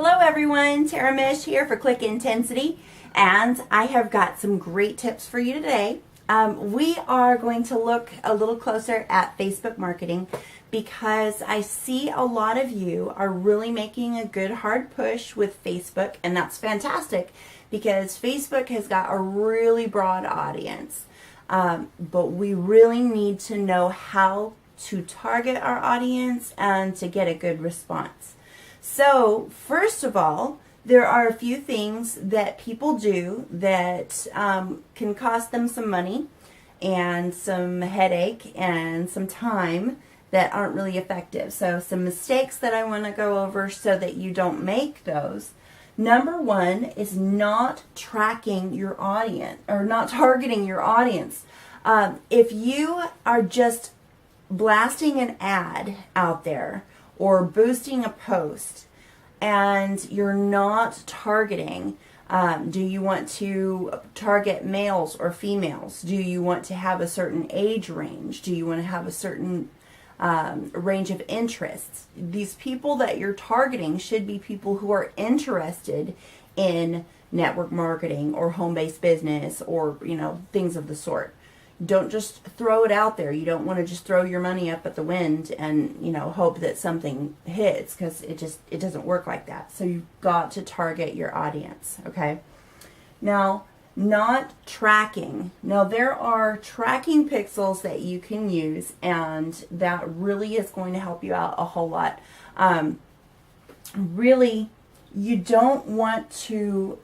Hello everyone, Tara Mish here for Click Intensity, and I have got some great tips for you today. We are going to look a little closer at Facebook marketing because I see a lot of you are really making a good hard push with Facebook, and that's fantastic because Facebook has got a really broad audience. But we really need to know how to target our audience and to get a good response. So, first of all, there are a few things that people do that can cost them some money and some headache and some time that aren't really effective. So, some mistakes that I want to go over so that you don't make those. Number one is not tracking your audience or not targeting your audience. If you are just blasting an ad out there or boosting a post and you're not targeting, do you want to target males or females? Do you want to have a certain age range? Do you want to have a certain range of interests? These people that you're targeting should be people who are interested in network marketing or home-based business or, things of the sort. Don't just throw it out there. You don't want to just throw your money up at the wind and, hope that something hits, because it doesn't work like that. So you've got to target your audience, okay? Now, not tracking. Now, there are tracking pixels that you can use, and that really is going to help you out a whole lot. Really, you don't want to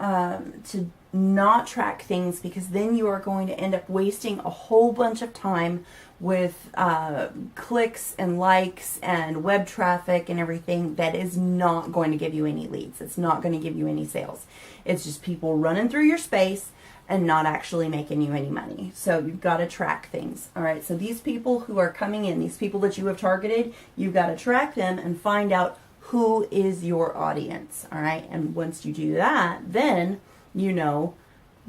not track things, because then you are going to end up wasting a whole bunch of time with clicks and likes and web traffic and everything that is not going to give you any leads. It's not going to give you any sales. It's just people running through your space and not actually making you any money. So you've got to track things. All right, so these people who are coming in, these people that you have targeted, you've got to track them and find out who is your audience. All right, and once you do that, then you know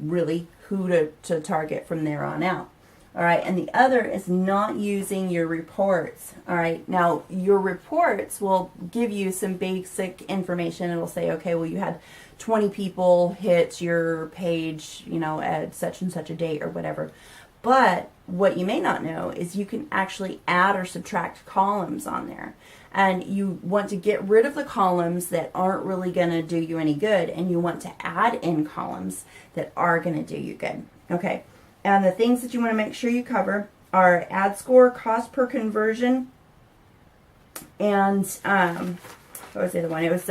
really who to target from there on out. All right, and the other is not using your reports. All right, now your reports will give you some basic information. It'll say, okay, well, you had 20 people hit your page, at such and such a date or whatever. But what you may not know is you can actually add or subtract columns on there. And you want to get rid of the columns that aren't really going to do you any good, and you want to add in columns that are going to do you good. Okay, and the things that you want to make sure you cover are ad score, cost per conversion, and what was the other one? It was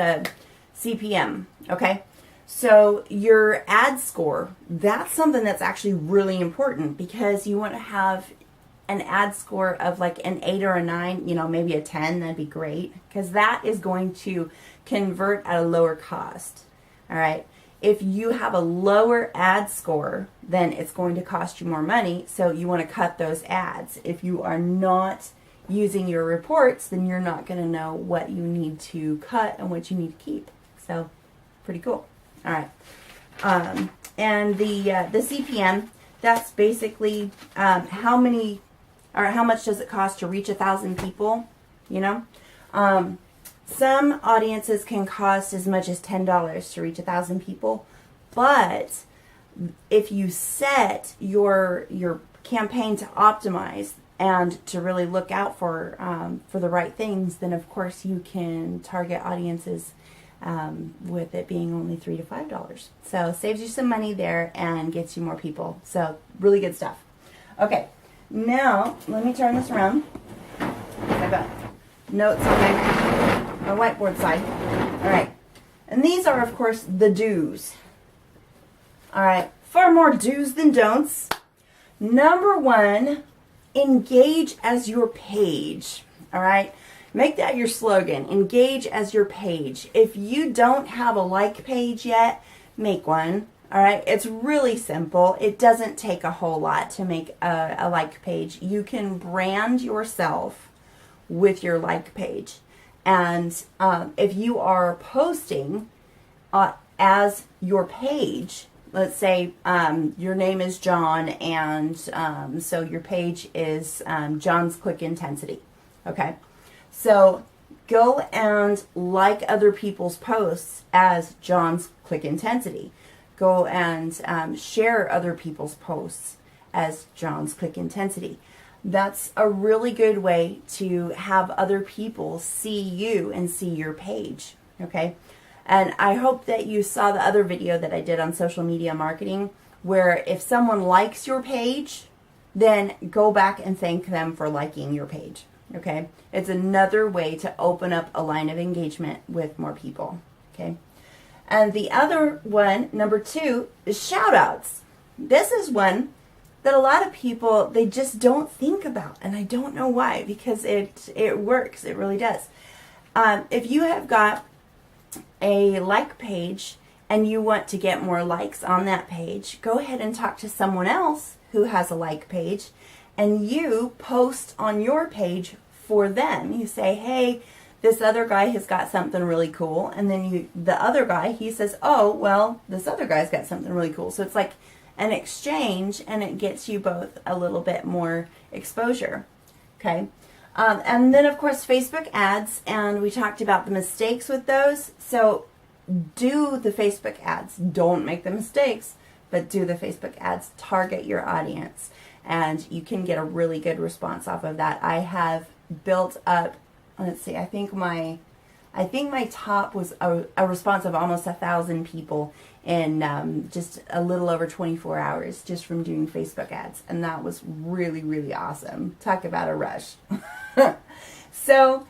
CPM. Okay, so your ad score, that's something that's actually really important, because you want to have an ad score of like an 8 or a 9, maybe a 10, that'd be great, because that is going to convert at a lower cost. All right. If you have a lower ad score, then it's going to cost you more money, so you want to cut those ads. If you are not using your reports, then you're not going to know what you need to cut and what you need to keep. So, pretty cool. All right. And the CPM, that's basically how much does it cost to reach 1,000 people? Some audiences can cost as much as $10 to reach 1,000 people, but if you set your campaign to optimize and to really look out for the right things, then of course you can target audiences with it being only $3 to $5. So saves you some money there and gets you more people. So really good stuff. Okay. Now, let me turn this around. I've got notes on my whiteboard side. All right. And these are, of course, the do's. All right. Far more do's than don'ts. Number one, engage as your page. All right. Make that your slogan. Engage as your page. If you don't have a like page yet, make one. All right, it's really simple. It doesn't take a whole lot to make a like page. You can brand yourself with your like page. And if you are posting as your page, let's say your name is John, and so your page is John's Click Intensity. Okay, so go and like other people's posts as John's Click Intensity. Go and share other people's posts as John's Click Intensity. That's a really good way to have other people see you and see your page, okay? And I hope that you saw the other video that I did on social media marketing, where if someone likes your page, then go back and thank them for liking your page, okay? It's another way to open up a line of engagement with more people, okay? And the other one, number 2, is shout outs. This is one that a lot of people, they just don't think about, and I don't know why, because it works. It really does. If you have got a like page and you want to get more likes on that page, go ahead and talk to someone else who has a like page, and you post on your page for them. You say, hey, this other guy has got something really cool, and then the other guy, he says, oh, well, this other guy's got something really cool. So it's like an exchange, and it gets you both a little bit more exposure, okay? And then, of course, Facebook ads, and we talked about the mistakes with those. So do the Facebook ads. Don't make the mistakes, but do the Facebook ads. Target your audience, and you can get a really good response off of that. I have built up, let's see, I think my top was a response of almost 1,000 people in just a little over 24 hours just from doing Facebook ads. And that was really, really awesome. Talk about a rush. So,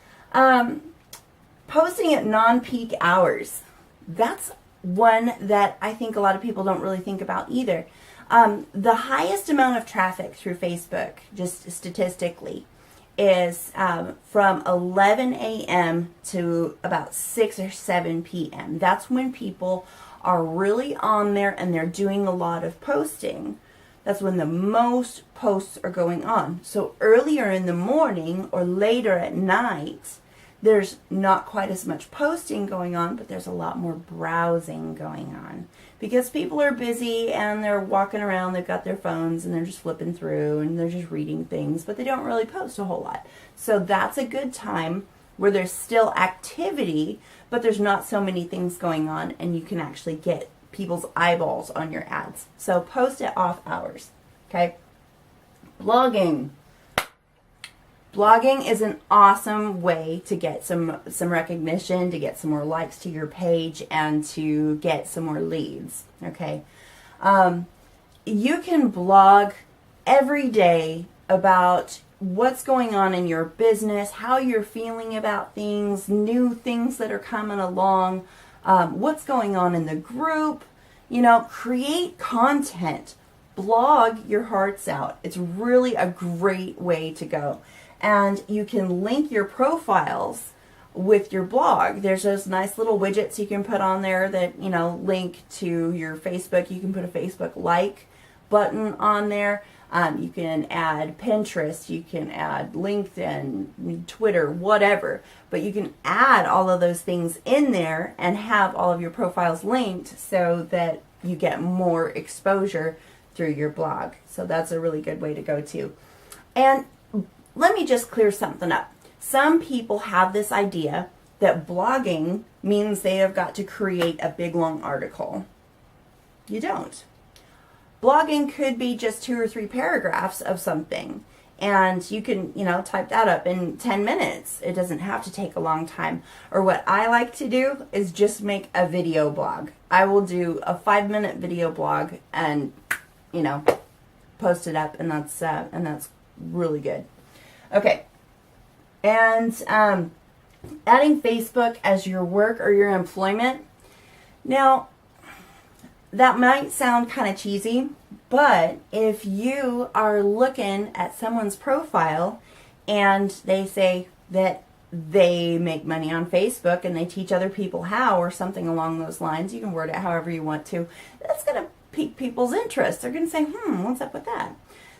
posting at non-peak hours. That's one that I think a lot of people don't really think about either. The highest amount of traffic through Facebook, just statistically, is from 11 a.m. to about 6 or 7 p.m. That's when people are really on there and they're doing a lot of posting. That's when the most posts are going on. So earlier in the morning or later at night, there's not quite as much posting going on, but there's a lot more browsing going on. Because people are busy and they're walking around, they've got their phones and they're just flipping through and they're just reading things, but they don't really post a whole lot. So that's a good time where there's still activity, but there's not so many things going on, and you can actually get people's eyeballs on your ads. So post at off hours, okay? Blogging. Blogging is an awesome way to get some recognition, to get some more likes to your page, and to get some more leads, okay? You can blog every day about what's going on in your business, how you're feeling about things, new things that are coming along, what's going on in the group. You know, create content. Blog your hearts out. It's really a great way to go. And you can link your profiles with your blog. There's those nice little widgets you can put on there that, you know, link to your Facebook. You can put a Facebook like button on there. You can add Pinterest, you can add LinkedIn, Twitter, whatever. But you can add all of those things in there and have all of your profiles linked so that you get more exposure through your blog. So that's a really good way to go too. And let me just clear something up. Some people have this idea that blogging means they have got to create a big long article. You don't. Blogging could be just 2 or 3 paragraphs of something, and you can, you know, type that up in 10 minutes. It doesn't have to take a long time. Or what I like to do is just make a video blog. I will do a 5-minute video blog and, you know, post it up, and that's really good. Okay, and adding Facebook as your work or your employment. Now, that might sound kind of cheesy, but if you are looking at someone's profile and they say that they make money on Facebook and they teach other people how, or something along those lines, you can word it however you want to, that's going to pique people's interest. They're going to say, what's up with that?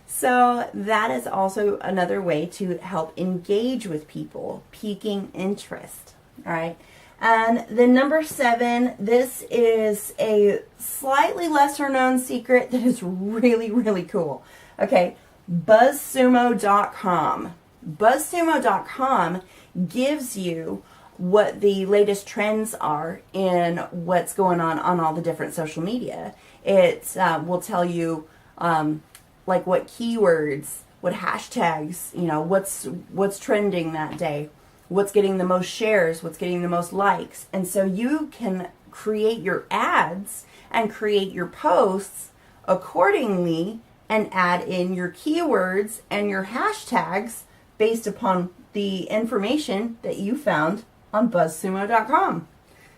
So that is also another way to help engage with people, piquing interest, all right? And then number 7, this is a slightly lesser known secret that is really, really cool. Okay, BuzzSumo.com. BuzzSumo.com gives you what the latest trends are in what's going on all the different social media. It will tell you like what keywords, what hashtags, you know, what's trending that day, what's getting the most shares, what's getting the most likes. And so you can create your ads and create your posts accordingly and add in your keywords and your hashtags based upon the information that you found on BuzzSumo.com.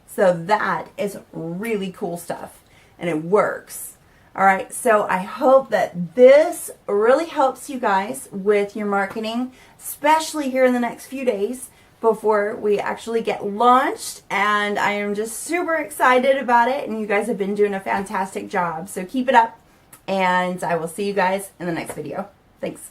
So that is really cool stuff, and it works. All right, so I hope that this really helps you guys with your marketing, especially here in the next few days before we actually get launched. And I am just super excited about it, and you guys have been doing a fantastic job. So keep it up, and I will see you guys in the next video. Thanks.